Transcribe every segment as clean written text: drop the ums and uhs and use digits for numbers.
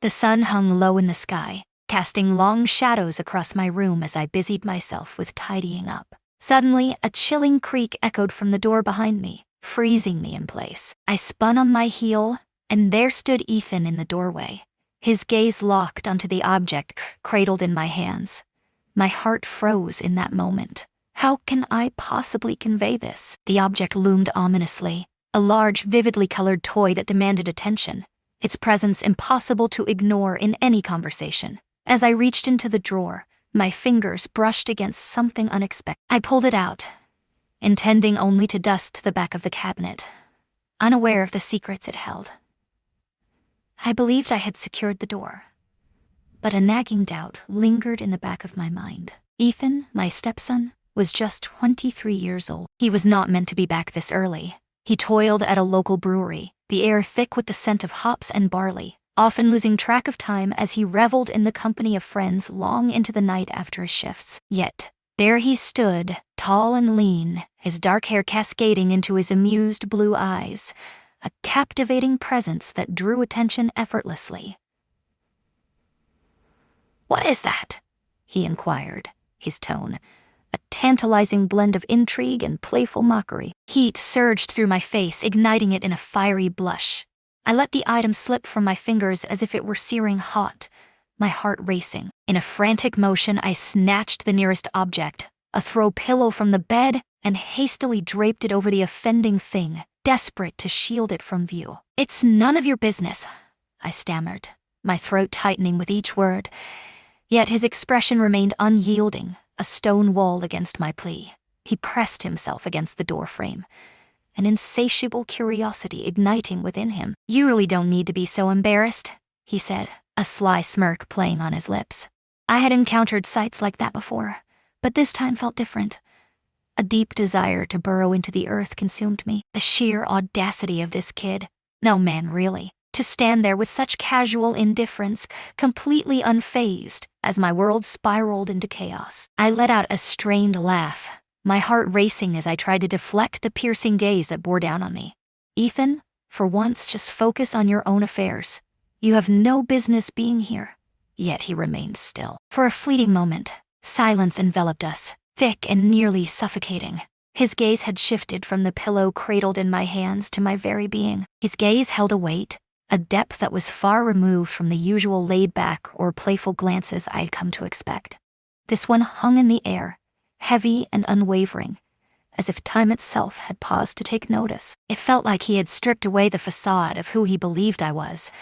The sun hung low in the sky, casting long shadows across my room as I busied myself with tidying up. Suddenly, a chilling creak echoed from the door behind me, freezing me in place. I spun on my heel, and there stood Ethan in the doorway, his gaze locked onto the object cradled in my hands. My heart froze in that moment. How can I possibly convey this? The object loomed ominously, a large, vividly colored toy that demanded attention, its presence impossible to ignore in any conversation. As I reached into the drawer, my fingers brushed against something unexpected. I pulled it out, intending only to dust the back of the cabinet, unaware of the secrets it held. I believed I had secured the door, but a nagging doubt lingered in the back of my mind. Ethan, my stepson, was just 23 years old. He was not meant to be back this early. He toiled at a local brewery, the air thick with the scent of hops and barley, often losing track of time as he reveled in the company of friends long into the night after his shifts. Yet, there he stood, tall and lean, his dark hair cascading into his amused blue eyes, a captivating presence that drew attention effortlessly. "What is that?" he inquired, his tone a tantalizing blend of intrigue and playful mockery. Heat surged through my face, igniting it in a fiery blush. I let the item slip from my fingers as if it were searing hot, my heart racing. In a frantic motion, I snatched the nearest object, a throw pillow from the bed, and hastily draped it over the offending thing, desperate to shield it from view. "It's none of your business," I stammered, my throat tightening with each word. Yet his expression remained unyielding, a stone wall against my plea. He pressed himself against the doorframe, an insatiable curiosity igniting within him. "You really don't need to be so embarrassed," he said, a sly smirk playing on his lips. I had encountered sights like that before, but this time felt different. A deep desire to burrow into the earth consumed me. The sheer audacity of this kid. No man, really. To stand there with such casual indifference, completely unfazed, as my world spiraled into chaos. I let out a strained laugh, my heart racing as I tried to deflect the piercing gaze that bore down on me. "Ethan, for once just focus on your own affairs. You have no business being here." Yet he remained still. For a fleeting moment, silence enveloped us, thick and nearly suffocating. His gaze had shifted from the pillow cradled in my hands to my very being. His gaze held a weight, a depth that was far removed from the usual laid-back or playful glances I'd come to expect. This one hung in the air, heavy and unwavering, as if time itself had paused to take notice. It felt like he had stripped away the facade of who he believed I was,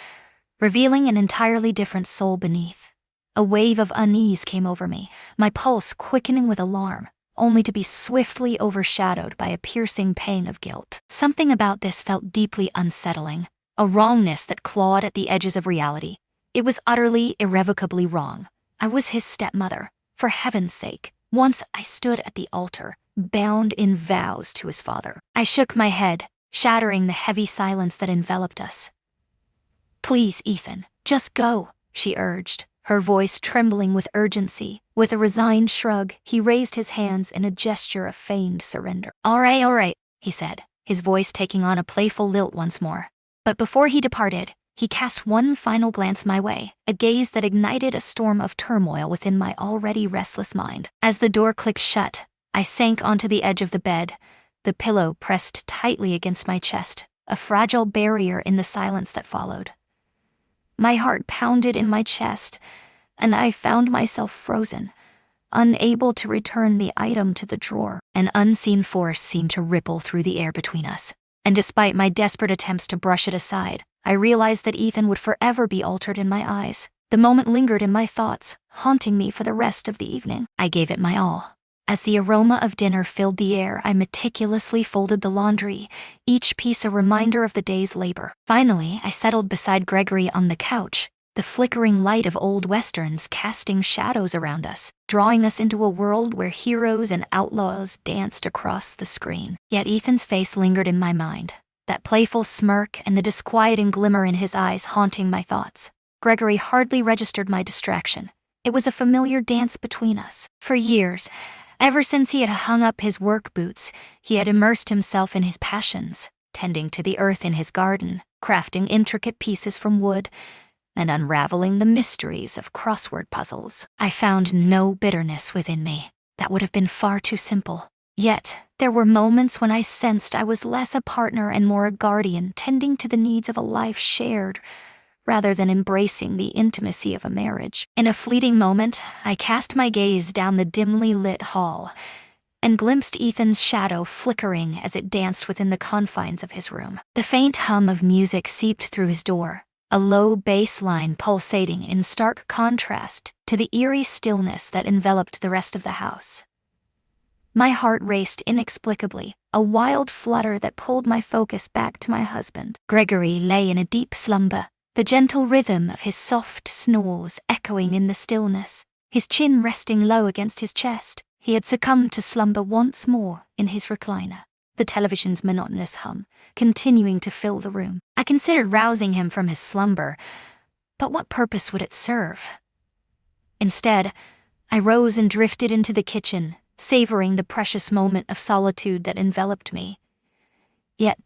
revealing an entirely different soul beneath. A wave of unease came over me, my pulse quickening with alarm, only to be swiftly overshadowed by a piercing pang of guilt. Something about this felt deeply unsettling. A wrongness that clawed at the edges of reality. It was utterly, irrevocably wrong. I was his stepmother, for heaven's sake. Once I stood at the altar, bound in vows to his father. I shook my head, shattering the heavy silence that enveloped us. "Please, Ethan, just go," she urged, her voice trembling with urgency. With a resigned shrug, he raised his hands in a gesture of feigned surrender. All right, he said, his voice taking on a playful lilt once more. But before he departed, he cast one final glance my way, a gaze that ignited a storm of turmoil within my already restless mind. As the door clicked shut, I sank onto the edge of the bed, the pillow pressed tightly against my chest, a fragile barrier in the silence that followed. My heart pounded in my chest, and I found myself frozen, unable to return the item to the drawer. An unseen force seemed to ripple through the air between us, and despite my desperate attempts to brush it aside, I realized that Ethan would forever be altered in my eyes. The moment lingered in my thoughts, haunting me for the rest of the evening. I gave it my all. As the aroma of dinner filled the air, I meticulously folded the laundry, each piece a reminder of the day's labor. Finally, I settled beside Gregory on the couch, the flickering light of old westerns casting shadows around us, drawing us into a world where heroes and outlaws danced across the screen. Yet Ethan's face lingered in my mind, that playful smirk and the disquieting glimmer in his eyes haunting my thoughts. Gregory hardly registered my distraction. It was a familiar dance between us. For years, ever since he had hung up his work boots, he had immersed himself in his passions, tending to the earth in his garden, crafting intricate pieces from wood, and unraveling the mysteries of crossword puzzles. I found no bitterness within me. That would have been far too simple. Yet, there were moments when I sensed I was less a partner and more a guardian, tending to the needs of a life shared, rather than embracing the intimacy of a marriage. In a fleeting moment, I cast my gaze down the dimly lit hall and glimpsed Ethan's shadow flickering as it danced within the confines of his room. The faint hum of music seeped through his door, a low bass line pulsating in stark contrast to the eerie stillness that enveloped the rest of the house. My heart raced inexplicably, a wild flutter that pulled my focus back to my husband. Gregory lay in a deep slumber, the gentle rhythm of his soft snores echoing in the stillness, his chin resting low against his chest. He had succumbed to slumber once more in his recliner, the television's monotonous hum continuing to fill the room. I considered rousing him from his slumber, but what purpose would it serve? Instead, I rose and drifted into the kitchen, savoring the precious moment of solitude that enveloped me. Yet,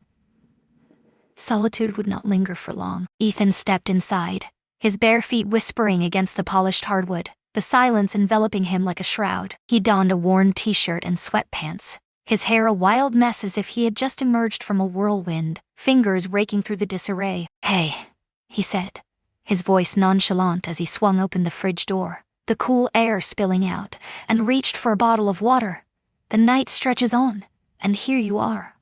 solitude would not linger for long. Ethan stepped inside, his bare feet whispering against the polished hardwood, the silence enveloping him like a shroud. He donned a worn t-shirt and sweatpants, his hair a wild mess as if he had just emerged from a whirlwind, fingers raking through the disarray. "Hey," he said, his voice nonchalant as he swung open the fridge door, the cool air spilling out, and reached for a bottle of water. "The night stretches on, and here you are,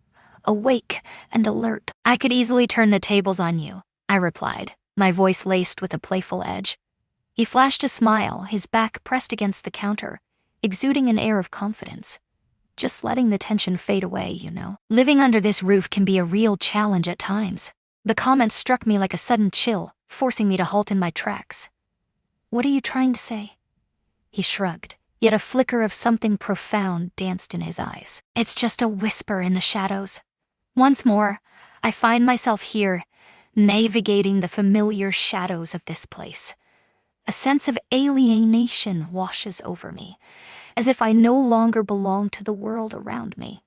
awake and alert." "I could easily turn the tables on you," I replied, my voice laced with a playful edge. He flashed a smile, his back pressed against the counter, exuding an air of confidence. "Just letting the tension fade away, you know. Living under this roof can be a real challenge at times." The comment struck me like a sudden chill, forcing me to halt in my tracks. "What are you trying to say?" He shrugged, yet a flicker of something profound danced in his eyes. "It's just a whisper in the shadows. Once more, I find myself here, navigating the familiar shadows of this place. A sense of alienation washes over me, as if I no longer belong to the world around me."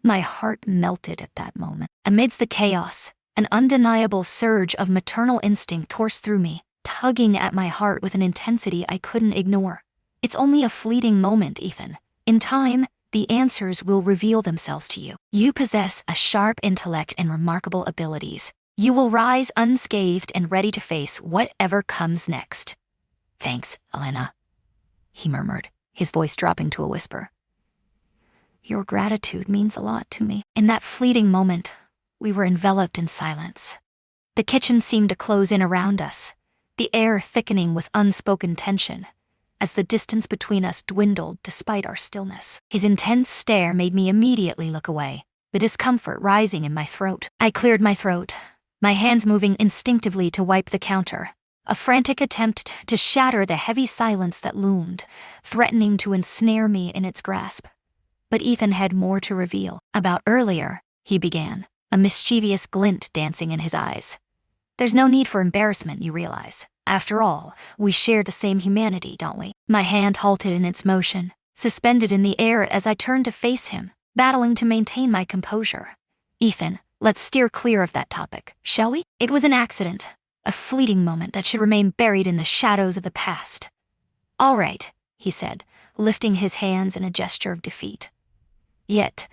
My heart melted at that moment. Amidst the chaos, an undeniable surge of maternal instinct coursed through me, tugging at my heart with an intensity I couldn't ignore. "It's only a fleeting moment, Ethan. In time, the answers will reveal themselves to you. You possess a sharp intellect and remarkable abilities. You will rise unscathed and ready to face whatever comes next." "Thanks, Elena," he murmured, his voice dropping to a whisper. "Your gratitude means a lot to me." In that fleeting moment, we were enveloped in silence. The kitchen seemed to close in around us, the air thickening with unspoken tension, as the distance between us dwindled despite our stillness. His intense stare made me immediately look away, the discomfort rising in my throat. I cleared my throat, my hands moving instinctively to wipe the counter, a frantic attempt to shatter the heavy silence that loomed, threatening to ensnare me in its grasp. But Ethan had more to reveal. "About earlier," he began, a mischievous glint dancing in his eyes. "There's no need for embarrassment, you realize. After all, we share the same humanity, don't we?" My hand halted in its motion, suspended in the air as I turned to face him, battling to maintain my composure. "Ethan, let's steer clear of that topic, shall we? It was an accident, a fleeting moment that should remain buried in the shadows of the past." "All right," he said, lifting his hands in a gesture of defeat. Yet,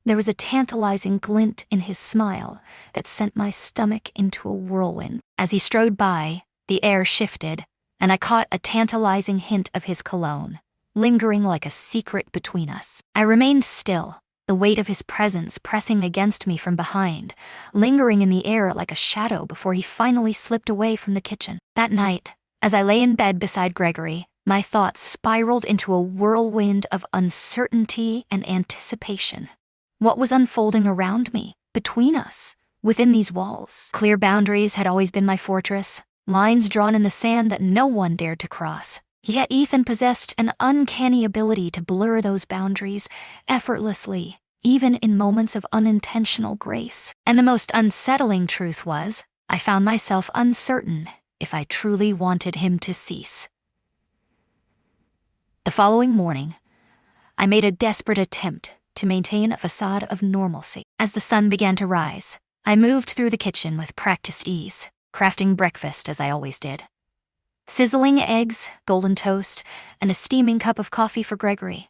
there was a tantalizing glint in his smile that sent my stomach into a whirlwind. As he strode by, the air shifted, and I caught a tantalizing hint of his cologne, lingering like a secret between us. I remained still, the weight of his presence pressing against me from behind, lingering in the air like a shadow before he finally slipped away from the kitchen. That night, as I lay in bed beside Gregory, my thoughts spiraled into a whirlwind of uncertainty and anticipation. What was unfolding around me, between us, within these walls? Clear boundaries had always been my fortress, lines drawn in the sand that no one dared to cross. Yet Ethan possessed an uncanny ability to blur those boundaries effortlessly, even in moments of unintentional grace. And the most unsettling truth was, I found myself uncertain if I truly wanted him to cease. The following morning, I made a desperate attempt to maintain a facade of normalcy. As the sun began to rise, I moved through the kitchen with practiced ease, crafting breakfast as I always did. Sizzling eggs, golden toast, and a steaming cup of coffee for Gregory,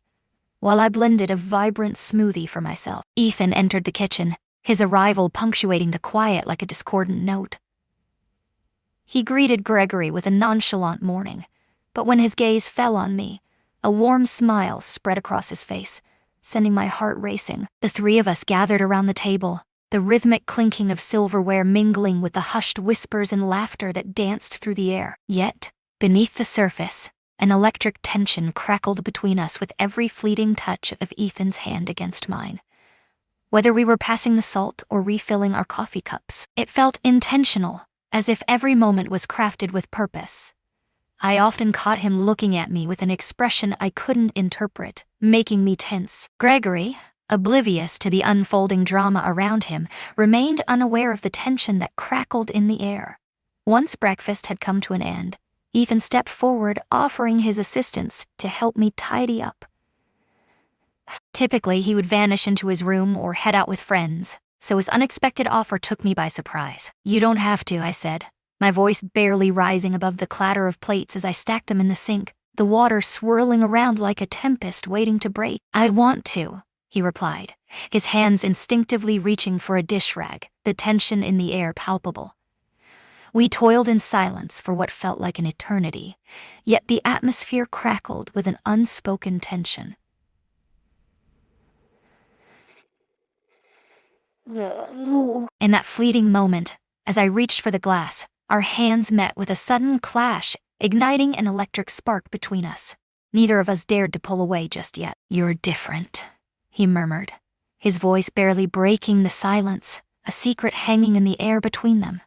while I blended a vibrant smoothie for myself. Ethan entered the kitchen, his arrival punctuating the quiet like a discordant note. He greeted Gregory with a nonchalant morning, but when his gaze fell on me, a warm smile spread across his face, sending my heart racing. The three of us gathered around the table, the rhythmic clinking of silverware mingling with the hushed whispers and laughter that danced through the air. Yet, beneath the surface, an electric tension crackled between us with every fleeting touch of Ethan's hand against mine. Whether we were passing the salt or refilling our coffee cups, it felt intentional, as if every moment was crafted with purpose. I often caught him looking at me with an expression I couldn't interpret, making me tense. Gregory, oblivious to the unfolding drama around him, remained unaware of the tension that crackled in the air. Once breakfast had come to an end, Ethan stepped forward, offering his assistance to help me tidy up. Typically, he would vanish into his room or head out with friends, so his unexpected offer took me by surprise. "You don't have to," I said, my voice barely rising above the clatter of plates as I stacked them in the sink, the water swirling around like a tempest waiting to break. "I want to," he replied, his hands instinctively reaching for a dish rag, the tension in the air palpable. We toiled in silence for what felt like an eternity, yet the atmosphere crackled with an unspoken tension. In that fleeting moment, as I reached for the glass, our hands met with a sudden clash, igniting an electric spark between us. Neither of us dared to pull away just yet. "You're different," he murmured, his voice barely breaking the silence, a secret hanging in the air between them.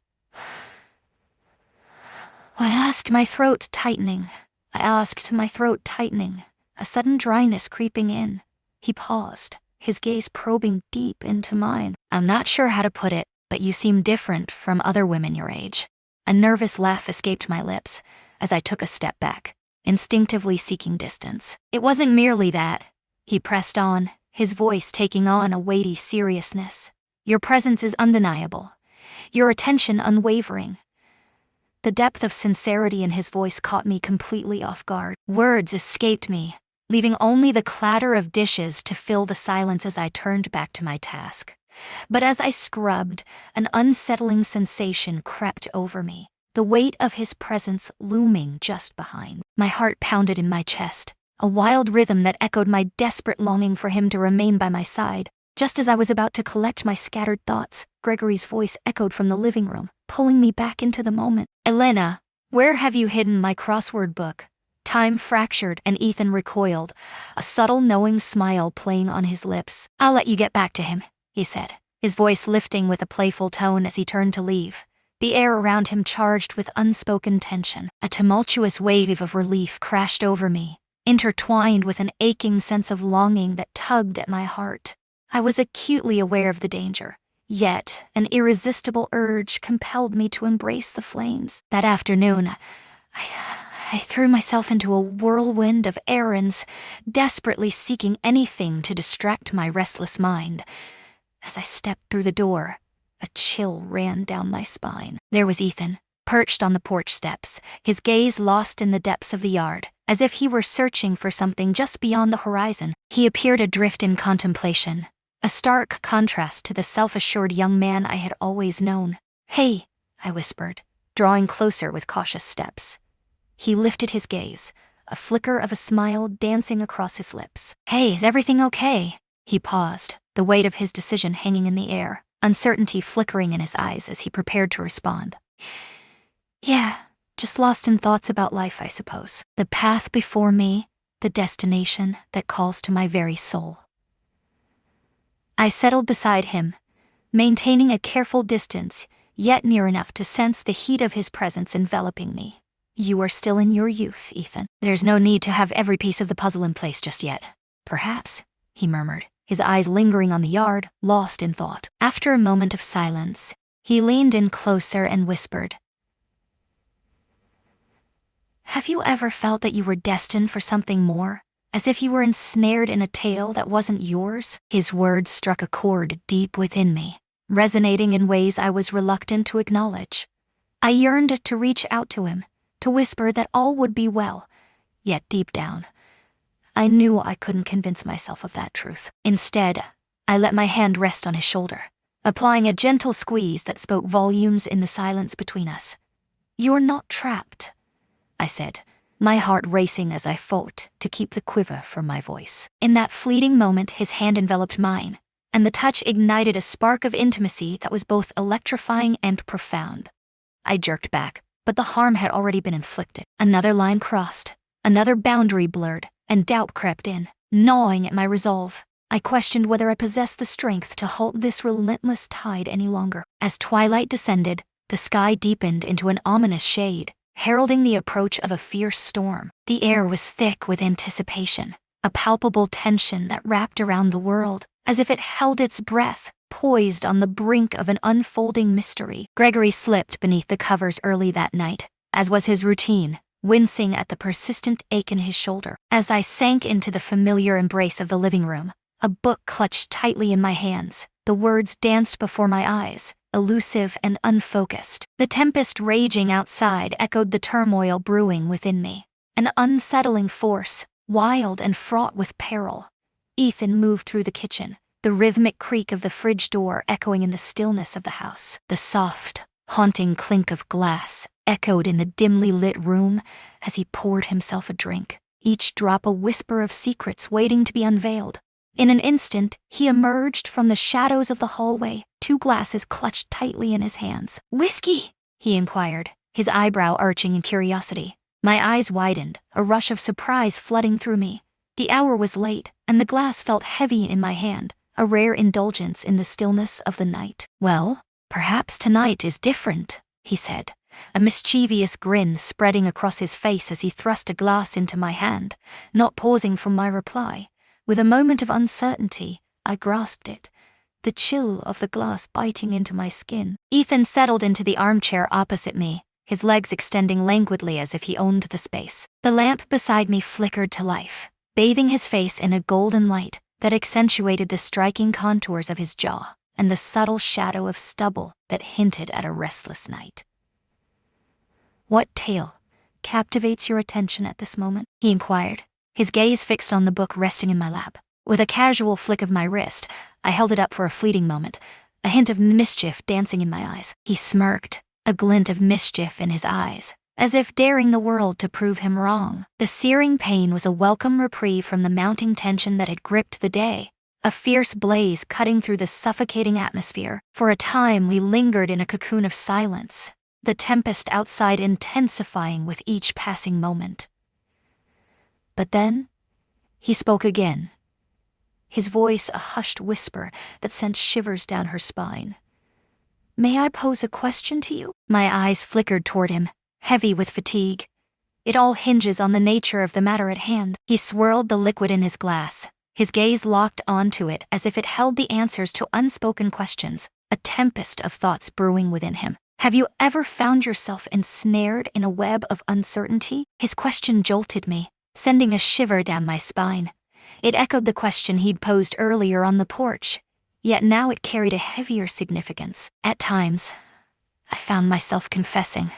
I asked, my throat tightening, a sudden dryness creeping in. He paused, his gaze probing deep into mine. "I'm not sure how to put it, but you seem different from other women your age." A nervous laugh escaped my lips as I took a step back, instinctively seeking distance. "It wasn't merely that," he pressed on, his voice taking on a weighty seriousness. "Your presence is undeniable, your attention unwavering." The depth of sincerity in his voice caught me completely off guard. Words escaped me, leaving only the clatter of dishes to fill the silence as I turned back to my task. But as I scrubbed, an unsettling sensation crept over me, the weight of his presence looming just behind. My heart pounded in my chest, a wild rhythm that echoed my desperate longing for him to remain by my side. Just as I was about to collect my scattered thoughts, Gregory's voice echoed from the living room, pulling me back into the moment. "Elena, where have you hidden my crossword book?" Time fractured and Ethan recoiled, a subtle knowing smile playing on his lips. "I'll let you get back to him," he said, his voice lifting with a playful tone as he turned to leave, the air around him charged with unspoken tension. A tumultuous wave of relief crashed over me, intertwined with an aching sense of longing that tugged at my heart. I was acutely aware of the danger, yet an irresistible urge compelled me to embrace the flames. That afternoon, I threw myself into a whirlwind of errands, desperately seeking anything to distract my restless mind. As I stepped through the door, a chill ran down my spine. There was Ethan, perched on the porch steps, his gaze lost in the depths of the yard, as if he were searching for something just beyond the horizon. He appeared adrift in contemplation, a stark contrast to the self-assured young man I had always known. "Hey," I whispered, drawing closer with cautious steps. He lifted his gaze, a flicker of a smile dancing across his lips. "Hey, is everything okay?" He paused, the weight of his decision hanging in the air, uncertainty flickering in his eyes as he prepared to respond. "Yeah, just lost in thoughts about life, I suppose. The path before me, the destination that calls to my very soul." I settled beside him, maintaining a careful distance, yet near enough to sense the heat of his presence enveloping me. "You are still in your youth, Ethan. There's no need to have every piece of the puzzle in place just yet." "Perhaps," he murmured, his eyes lingering on the yard, lost in thought. After a moment of silence, he leaned in closer and whispered, "Have you ever felt that you were destined for something more? As if you were ensnared in a tale that wasn't yours?" His words struck a chord deep within me, resonating in ways I was reluctant to acknowledge. I yearned to reach out to him, to whisper that all would be well, yet deep down, I knew I couldn't convince myself of that truth. Instead, I let my hand rest on his shoulder, applying a gentle squeeze that spoke volumes in the silence between us. "You're not trapped," I said, my heart racing as I fought to keep the quiver from my voice. In that fleeting moment, his hand enveloped mine, and the touch ignited a spark of intimacy that was both electrifying and profound. I jerked back, but the harm had already been inflicted. Another line crossed, another boundary blurred, and doubt crept in, gnawing at my resolve. I questioned whether I possessed the strength to halt this relentless tide any longer. As twilight descended, the sky deepened into an ominous shade, heralding the approach of a fierce storm. The air was thick with anticipation, a palpable tension that wrapped around the world, as if it held its breath, poised on the brink of an unfolding mystery. Gregory slipped beneath the covers early that night, as was his routine, wincing at the persistent ache in his shoulder. As I sank into the familiar embrace of the living room, a book clutched tightly in my hands, the words danced before my eyes, elusive and unfocused. The tempest raging outside echoed the turmoil brewing within me, an unsettling force, wild and fraught with peril. Ethan moved through the kitchen, the rhythmic creak of the fridge door echoing in the stillness of the house. The soft, haunting clink of glass echoed in the dimly lit room as he poured himself a drink, each drop a whisper of secrets waiting to be unveiled. In an instant, he emerged from the shadows of the hallway, 2 glasses clutched tightly in his hands. "Whiskey?" he inquired, his eyebrow arching in curiosity. My eyes widened, a rush of surprise flooding through me. The hour was late, and the glass felt heavy in my hand, a rare indulgence in the stillness of the night. "Well, perhaps tonight is different," he said, a mischievous grin spreading across his face as he thrust a glass into my hand, not pausing for my reply. With a moment of uncertainty, I grasped it, the chill of the glass biting into my skin. Ethan settled into the armchair opposite me, his legs extending languidly as if he owned the space. The lamp beside me flickered to life, bathing his face in a golden light that accentuated the striking contours of his jaw and the subtle shadow of stubble that hinted at a restless night. "What tale captivates your attention at this moment?" he inquired, his gaze fixed on the book resting in my lap. With a casual flick of my wrist, I held it up for a fleeting moment, a hint of mischief dancing in my eyes. He smirked, a glint of mischief in his eyes, as if daring the world to prove him wrong. The searing pain was a welcome reprieve from the mounting tension that had gripped the day, a fierce blaze cutting through the suffocating atmosphere. For a time we lingered in a cocoon of silence, the tempest outside intensifying with each passing moment. But then, he spoke again, his voice a hushed whisper that sent shivers down her spine. "May I pose a question to you?" My eyes flickered toward him, heavy with fatigue. "It all hinges on the nature of the matter at hand." He swirled the liquid in his glass, his gaze locked onto it as if it held the answers to unspoken questions, a tempest of thoughts brewing within him. "Have you ever found yourself ensnared in a web of uncertainty?" His question jolted me, sending a shiver down my spine. It echoed the question he'd posed earlier on the porch, yet now it carried a heavier significance. At times, I found myself confessing,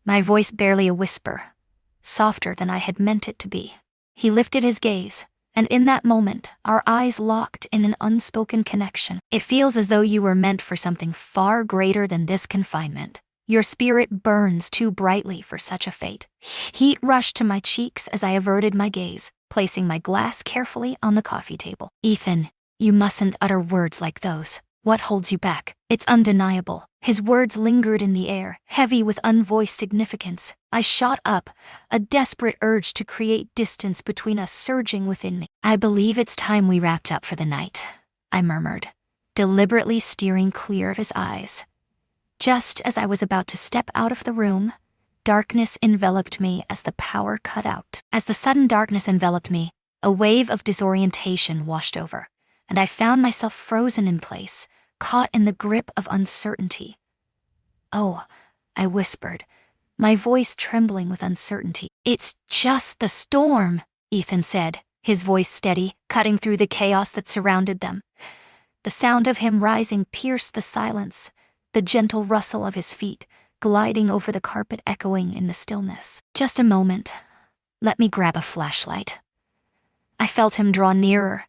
my voice barely a whisper, softer than I had meant it to be. He lifted his gaze, and in that moment, our eyes locked in an unspoken connection. "It feels as though you were meant for something far greater than this confinement. Your spirit burns too brightly for such a fate." Heat rushed to my cheeks as I averted my gaze, placing my glass carefully on the coffee table. "Ethan, you mustn't utter words like those. What holds you back? It's undeniable." His words lingered in the air, heavy with unvoiced significance. I shot up, a desperate urge to create distance between us surging within me. "I believe it's time we wrapped up for the night," I murmured, deliberately steering clear of his eyes. Just as I was about to step out of the room, darkness enveloped me as the power cut out. As the sudden darkness enveloped me, a wave of disorientation washed over, and I found myself frozen in place, caught in the grip of uncertainty. "Oh," I whispered, my voice trembling with uncertainty. "It's just the storm," Ethan said, his voice steady, cutting through the chaos that surrounded them. The sound of him rising pierced the silence, the gentle rustle of his feet, gliding over the carpet, echoing in the stillness. "Just a moment. Let me grab a flashlight." I felt him draw nearer,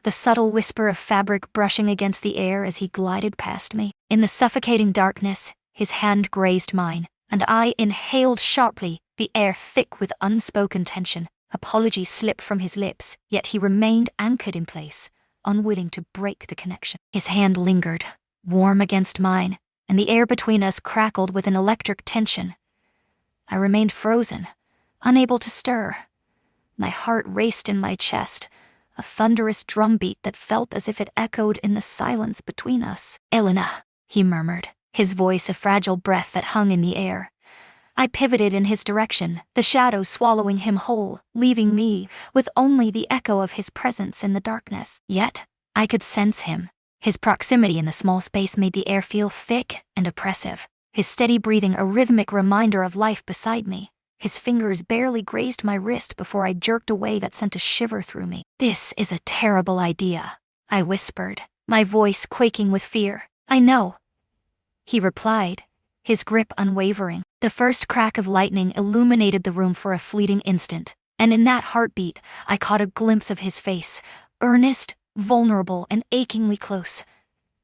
the subtle whisper of fabric brushing against the air as he glided past me. In the suffocating darkness, his hand grazed mine, and I inhaled sharply, the air thick with unspoken tension. Apologies slipped from his lips, yet he remained anchored in place, unwilling to break the connection. His hand lingered, warm against mine, and the air between us crackled with an electric tension. I remained frozen, unable to stir. My heart raced in my chest, a thunderous drumbeat that felt as if it echoed in the silence between us. "Elena," he murmured, his voice a fragile breath that hung in the air. I pivoted in his direction, the shadow swallowing him whole, leaving me with only the echo of his presence in the darkness. Yet, I could sense him. His proximity in the small space made the air feel thick and oppressive, his steady breathing a rhythmic reminder of life beside me. His fingers barely grazed my wrist before I jerked away that sent a shiver through me. "This is a terrible idea," I whispered, my voice quaking with fear. "I know," he replied, his grip unwavering. The first crack of lightning illuminated the room for a fleeting instant, and in that heartbeat, I caught a glimpse of his face, earnest, vulnerable, and achingly close.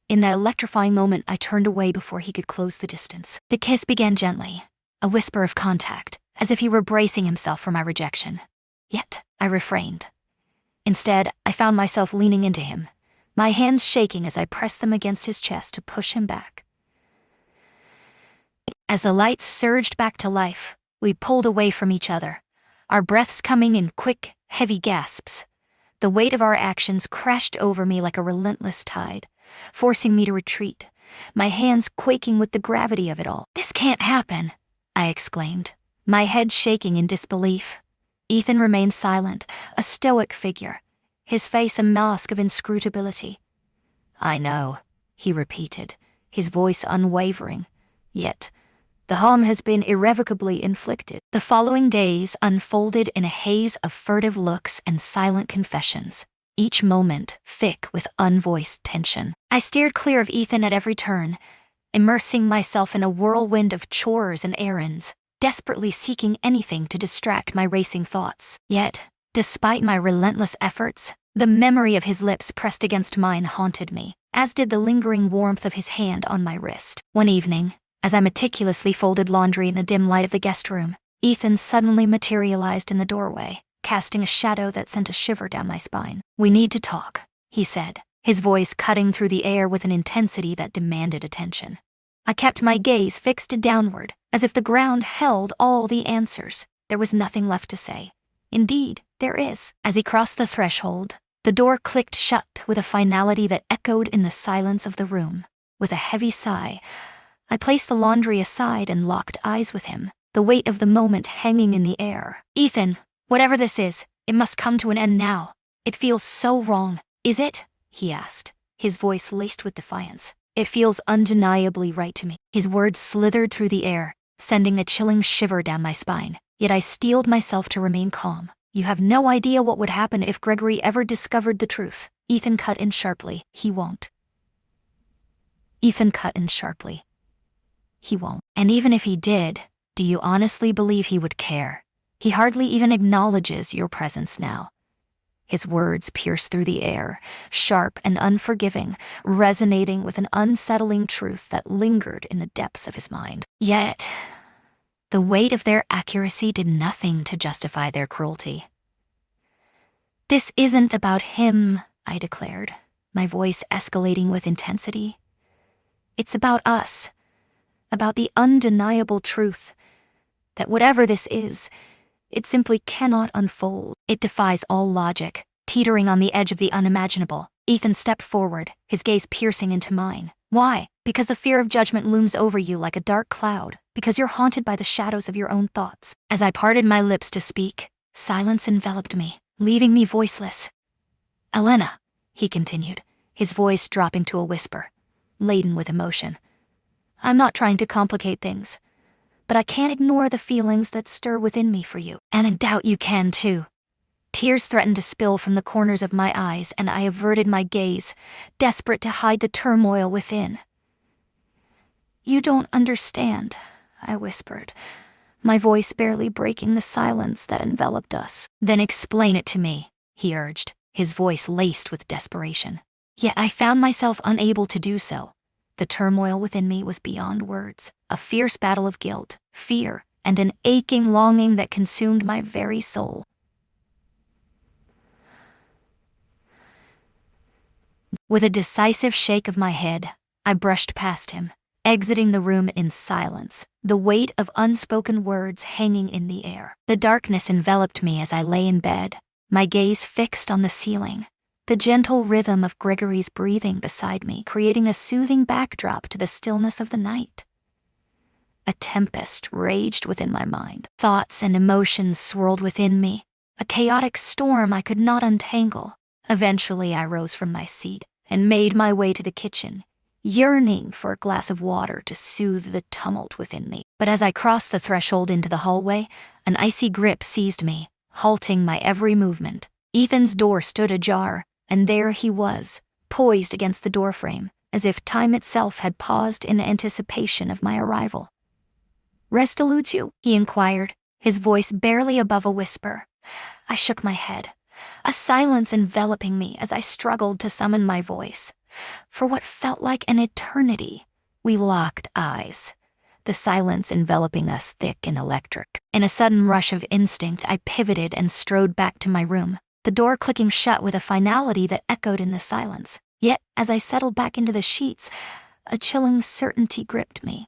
In that electrifying moment, I turned away before he could close the distance. The kiss began gently, a whisper of contact, as if he were bracing himself for my rejection. Yet, I refrained. Instead, I found myself leaning into him, my hands shaking as I pressed them against his chest to push him back. As the lights surged back to life, we pulled away from each other, our breaths coming in quick, heavy gasps. The weight of our actions crashed over me like a relentless tide, forcing me to retreat, my hands quaking with the gravity of it all. "This can't happen," I exclaimed, my head shaking in disbelief. Ethan remained silent, a stoic figure, his face a mask of inscrutability. "I know," he repeated, his voice unwavering. "Yet, the harm has been irrevocably inflicted." The following days unfolded in a haze of furtive looks and silent confessions, each moment thick with unvoiced tension. I steered clear of Ethan at every turn, immersing myself in a whirlwind of chores and errands, desperately seeking anything to distract my racing thoughts. Yet, despite my relentless efforts, the memory of his lips pressed against mine haunted me, as did the lingering warmth of his hand on my wrist. One evening, as I meticulously folded laundry in the dim light of the guest room, Ethan suddenly materialized in the doorway, casting a shadow that sent a shiver down my spine. "We need to talk," he said, his voice cutting through the air with an intensity that demanded attention. I kept my gaze fixed downward, as if the ground held all the answers. There was nothing left to say. "Indeed, there is." As he crossed the threshold, the door clicked shut with a finality that echoed in the silence of the room. With a heavy sigh, I placed the laundry aside and locked eyes with him, the weight of the moment hanging in the air. "Ethan, whatever this is, it must come to an end now. It feels so wrong." "Is it?" he asked, his voice laced with defiance. "It feels undeniably right to me." His words slithered through the air, sending a chilling shiver down my spine, yet I steeled myself to remain calm. "You have no idea what would happen if Gregory ever discovered the truth," Ethan cut in sharply. "He won't." Ethan cut in sharply. "He won't. And even if he did, do you honestly believe he would care? He hardly even acknowledges your presence now." His words pierced through the air, sharp and unforgiving, resonating with an unsettling truth that lingered in the depths of his mind. Yet, the weight of their accuracy did nothing to justify their cruelty. "This isn't about him," I declared, my voice escalating with intensity. "It's about us. About the undeniable truth that whatever this is, it simply cannot unfold. It defies all logic, teetering on the edge of the unimaginable." Ethan stepped forward, his gaze piercing into mine. "Why? Because the fear of judgment looms over you like a dark cloud, because you're haunted by the shadows of your own thoughts." As I parted my lips to speak, silence enveloped me, leaving me voiceless. "Elena," he continued, his voice dropping to a whisper, laden with emotion. "I'm not trying to complicate things, but I can't ignore the feelings that stir within me for you. And I doubt you can too." Tears threatened to spill from the corners of my eyes, and I averted my gaze, desperate to hide the turmoil within. "You don't understand," I whispered, my voice barely breaking the silence that enveloped us. Then explain it to me, he urged, his voice laced with desperation. Yet I found myself unable to do so. The turmoil within me was beyond words, a fierce battle of guilt, fear, and an aching longing that consumed my very soul. With a decisive shake of my head, I brushed past him, exiting the room in silence, the weight of unspoken words hanging in the air. The darkness enveloped me as I lay in bed, my gaze fixed on the ceiling, the gentle rhythm of Gregory's breathing beside me creating a soothing backdrop to the stillness of the night. A tempest raged within my mind. Thoughts and emotions swirled within me, a chaotic storm I could not untangle. Eventually, I rose from my seat and made my way to the kitchen, yearning for a glass of water to soothe the tumult within me. But as I crossed the threshold into the hallway, an icy grip seized me, halting my every movement. Ethan's door stood ajar, and there he was, poised against the doorframe, as if time itself had paused in anticipation of my arrival. "Rest eludes you?" he inquired, his voice barely above a whisper. I shook my head, a silence enveloping me as I struggled to summon my voice. For what felt like an eternity, we locked eyes, the silence enveloping us thick and electric. In a sudden rush of instinct, I pivoted and strode back to my room, the door clicking shut with a finality that echoed in the silence. Yet, as I settled back into the sheets, a chilling certainty gripped me.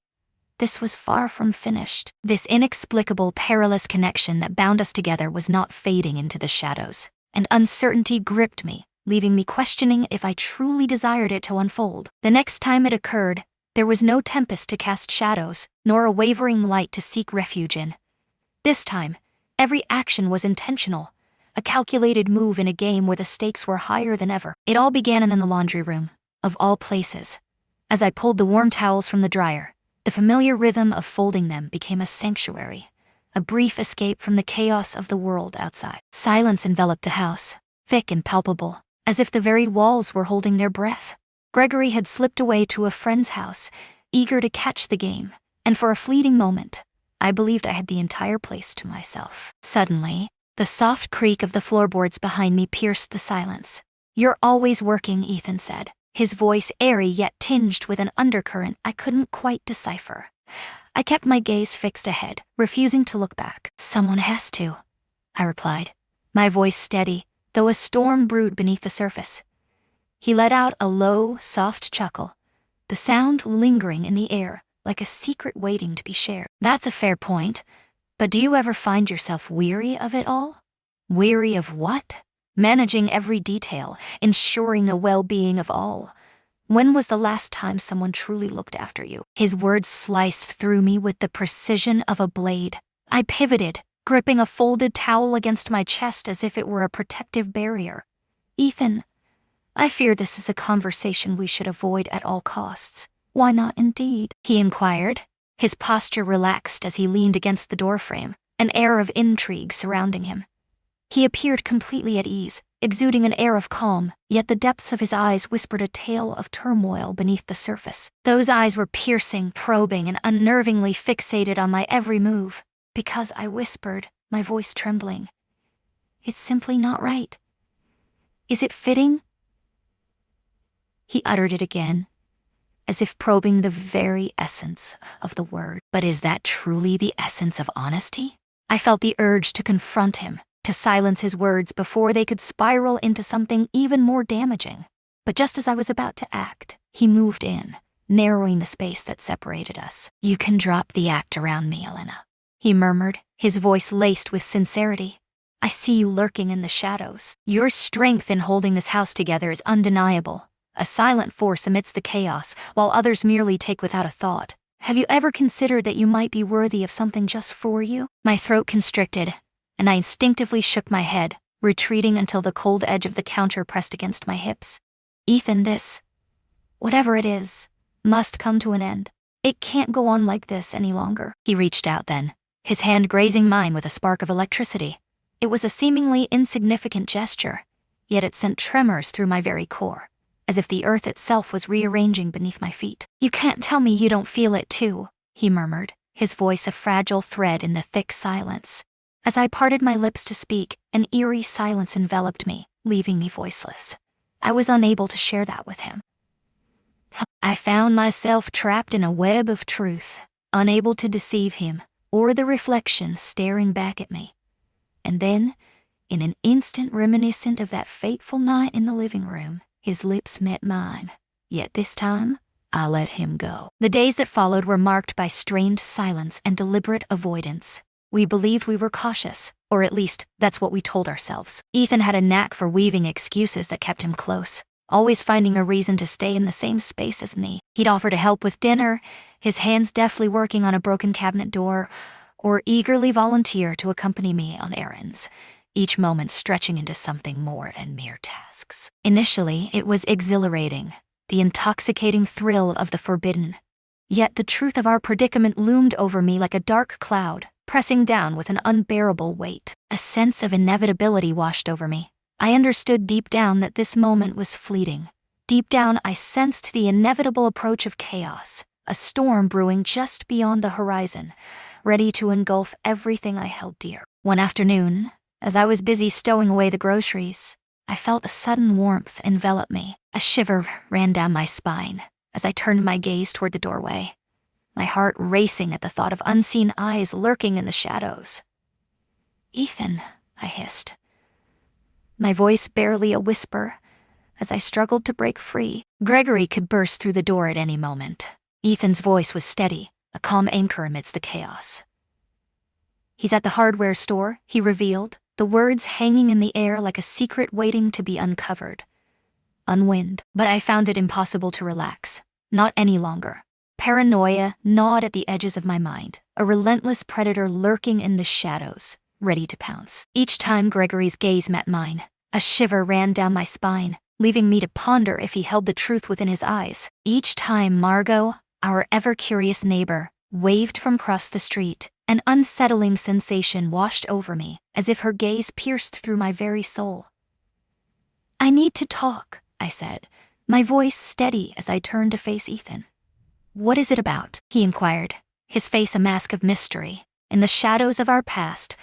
This was far from finished. This inexplicable, perilous connection that bound us together was not fading into the shadows, and uncertainty gripped me, leaving me questioning if I truly desired it to unfold. The next time it occurred, there was no tempest to cast shadows, nor a wavering light to seek refuge in. This time, every action was intentional, a calculated move in a game where the stakes were higher than ever. It all began in the laundry room, of all places. As I pulled the warm towels from the dryer, the familiar rhythm of folding them became a sanctuary, a brief escape from the chaos of the world outside. Silence enveloped the house, thick and palpable, as if the very walls were holding their breath. Gregory had slipped away to a friend's house, eager to catch the game, and for a fleeting moment, I believed I had the entire place to myself. Suddenly, the soft creak of the floorboards behind me pierced the silence. "You're always working," Ethan said, his voice airy yet tinged with an undercurrent I couldn't quite decipher. I kept my gaze fixed ahead, refusing to look back. "Someone has to," I replied, my voice steady, though a storm brewed beneath the surface. He let out a low, soft chuckle, the sound lingering in the air, like a secret waiting to be shared. "That's a fair point, but do you ever find yourself weary of it all?" "Weary of what?" "Managing every detail, ensuring the well-being of all. When was the last time someone truly looked after you?" His words sliced through me with the precision of a blade. I pivoted, gripping a folded towel against my chest as if it were a protective barrier. "Ethan, I fear this is a conversation we should avoid at all costs." "Why not indeed?" he inquired, his posture relaxed as he leaned against the doorframe, an air of intrigue surrounding him. He appeared completely at ease, exuding an air of calm, yet the depths of his eyes whispered a tale of turmoil beneath the surface. Those eyes were piercing, probing, and unnervingly fixated on my every move. Because I whispered, my voice trembling, "It's simply not right. Is it fitting?" He uttered it again, as if probing the very essence of the word. But is that truly the essence of honesty? I felt the urge to confront him, to silence his words before they could spiral into something even more damaging. But just as I was about to act, he moved in, narrowing the space that separated us. "You can drop the act around me, Elena," he murmured, his voice laced with sincerity. "I see you lurking in the shadows. Your strength in holding this house together is undeniable, a silent force amidst the chaos, while others merely take without a thought. Have you ever considered that you might be worthy of something just for you?" My throat constricted, and I instinctively shook my head, retreating until the cold edge of the counter pressed against my hips. "Ethan, this, whatever it is, must come to an end. It can't go on like this any longer." He reached out then, his hand grazing mine with a spark of electricity. It was a seemingly insignificant gesture, yet it sent tremors through my very core, as if the earth itself was rearranging beneath my feet. "You can't tell me you don't feel it too," he murmured, his voice a fragile thread in the thick silence. As I parted my lips to speak, an eerie silence enveloped me, leaving me voiceless. I was unable to share that with him. I found myself trapped in a web of truth, unable to deceive him, or the reflection staring back at me. And then, in an instant reminiscent of that fateful night in the living room, his lips met mine. Yet this time, I let him go. The days that followed were marked by strained silence and deliberate avoidance. We believed we were cautious, or at least that's what we told ourselves. Ethan had a knack for weaving excuses that kept him close, always finding a reason to stay in the same space as me. He'd offer to help with dinner, his hands deftly working on a broken cabinet door, or eagerly volunteer to accompany me on errands, each moment stretching into something more than mere tasks. Initially, it was exhilarating, the intoxicating thrill of the forbidden. Yet the truth of our predicament loomed over me like a dark cloud, pressing down with an unbearable weight. A sense of inevitability washed over me. I understood deep down that this moment was fleeting. Deep down, I sensed the inevitable approach of chaos, a storm brewing just beyond the horizon, ready to engulf everything I held dear. One afternoon, as I was busy stowing away the groceries, I felt a sudden warmth envelop me. A shiver ran down my spine as I turned my gaze toward the doorway, my heart racing at the thought of unseen eyes lurking in the shadows. "Ethan," I hissed, my voice barely a whisper, as I struggled to break free. Gregory could burst through the door at any moment. Ethan's voice was steady, a calm anchor amidst the chaos. "He's at the hardware store," he revealed, the words hanging in the air like a secret waiting to be uncovered. Unwind, but I found it impossible to relax. Not any longer. Paranoia gnawed at the edges of my mind, a relentless predator lurking in the shadows, ready to pounce. Each time Gregory's gaze met mine, a shiver ran down my spine, leaving me to ponder if he held the truth within his eyes. Each time Margot, our ever-curious neighbor, waved from across the street, an unsettling sensation washed over me, as if her gaze pierced through my very soul. "I need to talk," I said, my voice steady as I turned to face Ethan. "What is it about?" he inquired, his face a mask of mystery. "In the shadows of our past,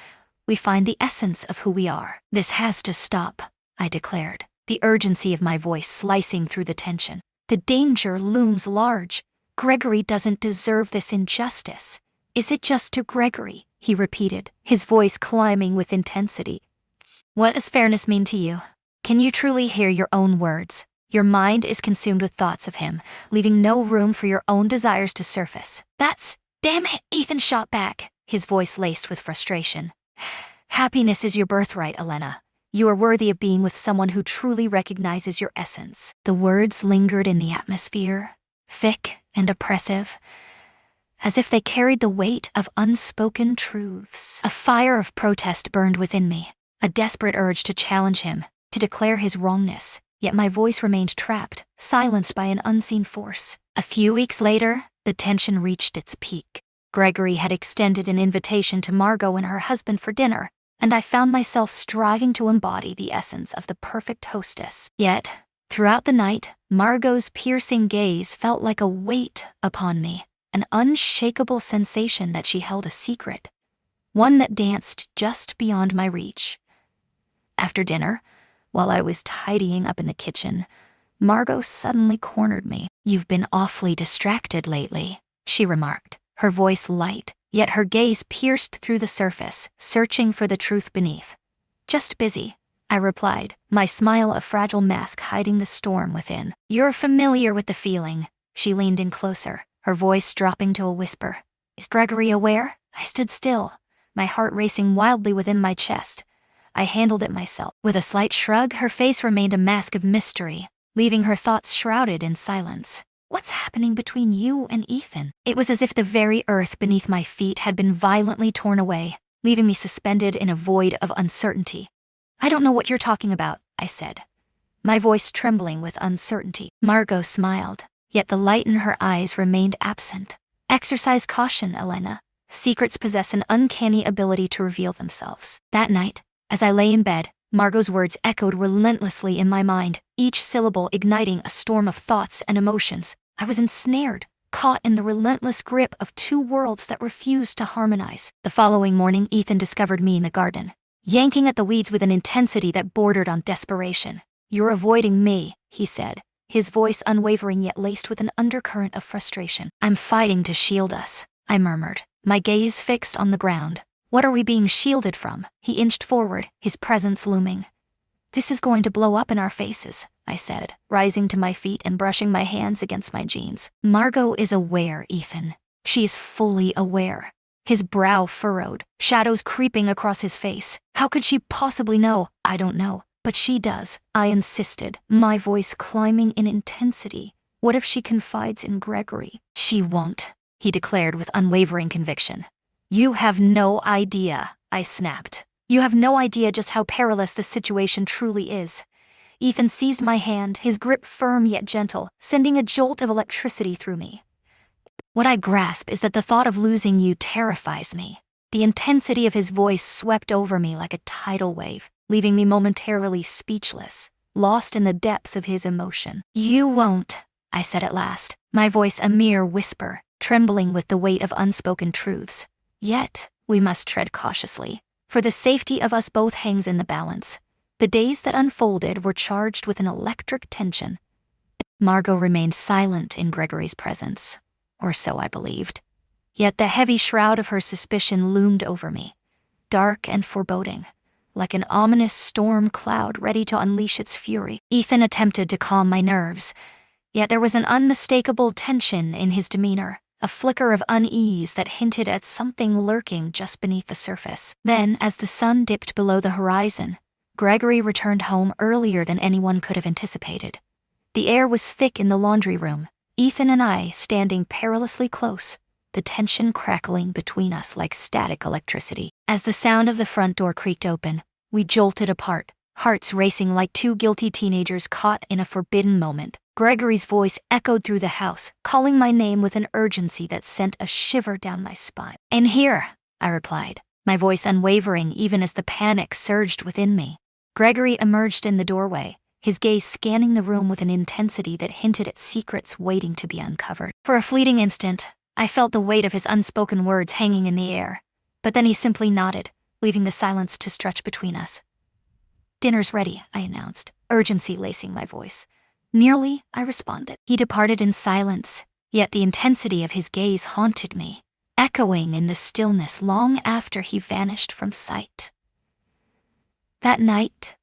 we find the essence of who we are. This has to stop," I declared, the urgency of my voice slicing through the tension. "The danger looms large. Gregory doesn't deserve this injustice." "Is it just to Gregory?" he repeated, his voice climbing with intensity. "What does fairness mean to you? Can you truly hear your own words? Your mind is consumed with thoughts of him, leaving no room for your own desires to surface." Damn it," Ethan shot back, his voice laced with frustration. "Happiness is your birthright, Elena. You are worthy of being with someone who truly recognizes your essence." The words lingered in the atmosphere, thick and oppressive, as if they carried the weight of unspoken truths. A fire of protest burned within me, a desperate urge to challenge him, to declare his wrongness, yet my voice remained trapped, silenced by an unseen force. A few weeks later, the tension reached its peak. Gregory had extended an invitation to Margot and her husband for dinner, and I found myself striving to embody the essence of the perfect hostess. Yet, throughout the night, Margot's piercing gaze felt like a weight upon me, an unshakable sensation that she held a secret, one that danced just beyond my reach. After dinner, while I was tidying up in the kitchen, Margot suddenly cornered me. "You've been awfully distracted lately," she remarked, her voice light, yet her gaze pierced through the surface, searching for the truth beneath. "Just busy," I replied, my smile a fragile mask hiding the storm within. "You're familiar with the feeling." She leaned in closer, her voice dropping to a whisper. "Is Gregory aware?" I stood still, my heart racing wildly within my chest. I handled it myself. With a slight shrug, her face remained a mask of mystery, leaving her thoughts shrouded in silence. "What's happening between you and Ethan?" It was as if the very earth beneath my feet had been violently torn away, leaving me suspended in a void of uncertainty. "I don't know what you're talking about," I said, my voice trembling with uncertainty. Margot smiled, yet the light in her eyes remained absent. "Exercise caution, Elena. Secrets possess an uncanny ability to reveal themselves." That night, as I lay in bed, Margot's words echoed relentlessly in my mind, each syllable igniting a storm of thoughts and emotions. I was ensnared, caught in the relentless grip of two worlds that refused to harmonize. The following morning, Ethan discovered me in the garden, yanking at the weeds with an intensity that bordered on desperation. "You're avoiding me," he said, his voice unwavering yet laced with an undercurrent of frustration. "I'm fighting to shield us," I murmured, my gaze fixed on the ground. "What are we being shielded from?" He inched forward, his presence looming. "This is going to blow up in our faces," I said, rising to my feet and brushing my hands against my jeans. "Margot is aware, Ethan. She is fully aware." His brow furrowed, shadows creeping across his face. "How could she possibly know?" "I don't know, but she does," I insisted, my voice climbing in intensity. "What if she confides in Gregory?" "She won't," he declared with unwavering conviction. "You have no idea," I snapped. "You have no idea just how perilous this situation truly is." Ethan seized my hand, his grip firm yet gentle, sending a jolt of electricity through me. "What I grasp is that the thought of losing you terrifies me." The intensity of his voice swept over me like a tidal wave, leaving me momentarily speechless, lost in the depths of his emotion. "You won't," I said at last, my voice a mere whisper, trembling with the weight of unspoken truths. "Yet, we must tread cautiously, for the safety of us both hangs in the balance." The days that unfolded were charged with an electric tension. Margot remained silent in Gregory's presence, or so I believed. Yet the heavy shroud of her suspicion loomed over me, dark and foreboding, like an ominous storm cloud ready to unleash its fury. Ethan attempted to calm my nerves, yet there was an unmistakable tension in his demeanor, a flicker of unease that hinted at something lurking just beneath the surface. Then, as the sun dipped below the horizon, Gregory returned home earlier than anyone could have anticipated. The air was thick in the laundry room, Ethan and I standing perilously close, the tension crackling between us like static electricity. As the sound of the front door creaked open, we jolted apart, hearts racing like two guilty teenagers caught in a forbidden moment. Gregory's voice echoed through the house, calling my name with an urgency that sent a shiver down my spine. "In here," I replied, my voice unwavering even as the panic surged within me. Gregory emerged in the doorway, his gaze scanning the room with an intensity that hinted at secrets waiting to be uncovered. For a fleeting instant, I felt the weight of his unspoken words hanging in the air, but then he simply nodded, leaving the silence to stretch between us. "Dinner's ready," I announced, urgency lacing my voice. "Nearly," I responded. He departed in silence, yet the intensity of his gaze haunted me, echoing in the stillness long after he vanished from sight. That night,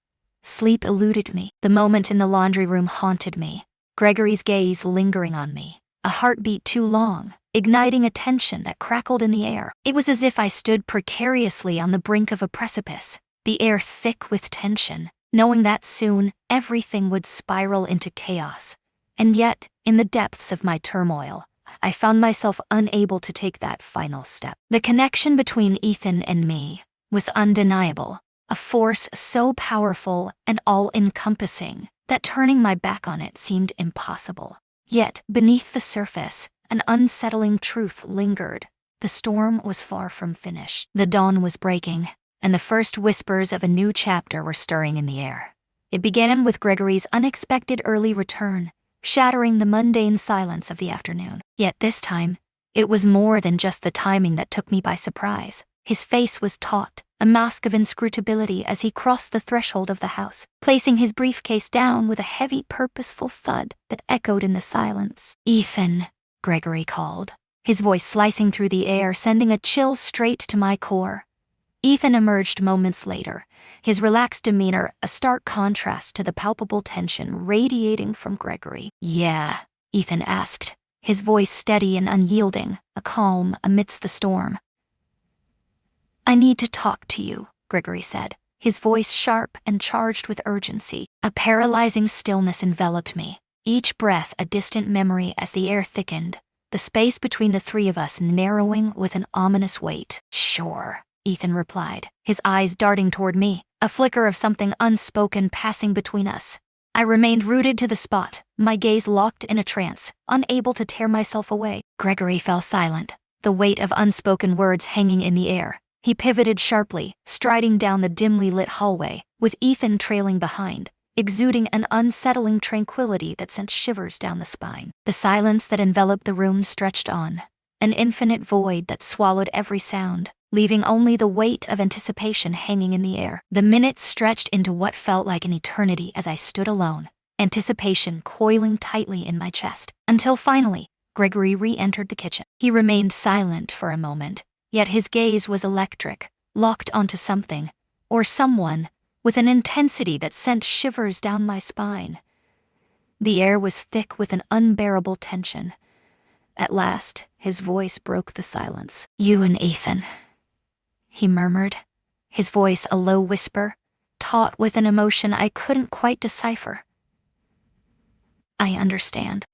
sleep eluded me. The moment in the laundry room haunted me, Gregory's gaze lingering on me, a heartbeat too long, igniting a tension that crackled in the air. It was as if I stood precariously on the brink of a precipice, the air thick with tension, knowing that soon everything would spiral into chaos. And yet, in the depths of my turmoil, I found myself unable to take that final step. The connection between Ethan and me was undeniable, a force so powerful and all-encompassing that turning my back on it seemed impossible. Yet, beneath the surface, an unsettling truth lingered. The storm was far from finished. The dawn was breaking, and the first whispers of a new chapter were stirring in the air. It began with Gregory's unexpected early return, shattering the mundane silence of the afternoon. Yet this time, it was more than just the timing that took me by surprise. His face was taut, a mask of inscrutability as he crossed the threshold of the house, placing his briefcase down with a heavy, purposeful thud that echoed in the silence. "Ethan," Gregory called, his voice slicing through the air, sending a chill straight to my core. Ethan emerged moments later, his relaxed demeanor a stark contrast to the palpable tension radiating from Gregory. "Yeah?" Ethan asked, his voice steady and unyielding, a calm amidst the storm. "I need to talk to you," Gregory said, his voice sharp and charged with urgency. A paralyzing stillness enveloped me, each breath a distant memory as the air thickened, the space between the three of us narrowing with an ominous weight. "Sure," Ethan replied, his eyes darting toward me, a flicker of something unspoken passing between us. I remained rooted to the spot, my gaze locked in a trance, unable to tear myself away. Gregory fell silent, the weight of unspoken words hanging in the air. He pivoted sharply, striding down the dimly lit hallway, with Ethan trailing behind, exuding an unsettling tranquility that sent shivers down the spine. The silence that enveloped the room stretched on, an infinite void that swallowed every sound, leaving only the weight of anticipation hanging in the air. The minutes stretched into what felt like an eternity as I stood alone, anticipation coiling tightly in my chest, until finally, Gregory re-entered the kitchen. He remained silent for a moment, yet his gaze was electric, locked onto something, or someone, with an intensity that sent shivers down my spine. The air was thick with an unbearable tension. At last, his voice broke the silence. "You and Ethan," he murmured, his voice a low whisper, taut with an emotion I couldn't quite decipher. "I understand."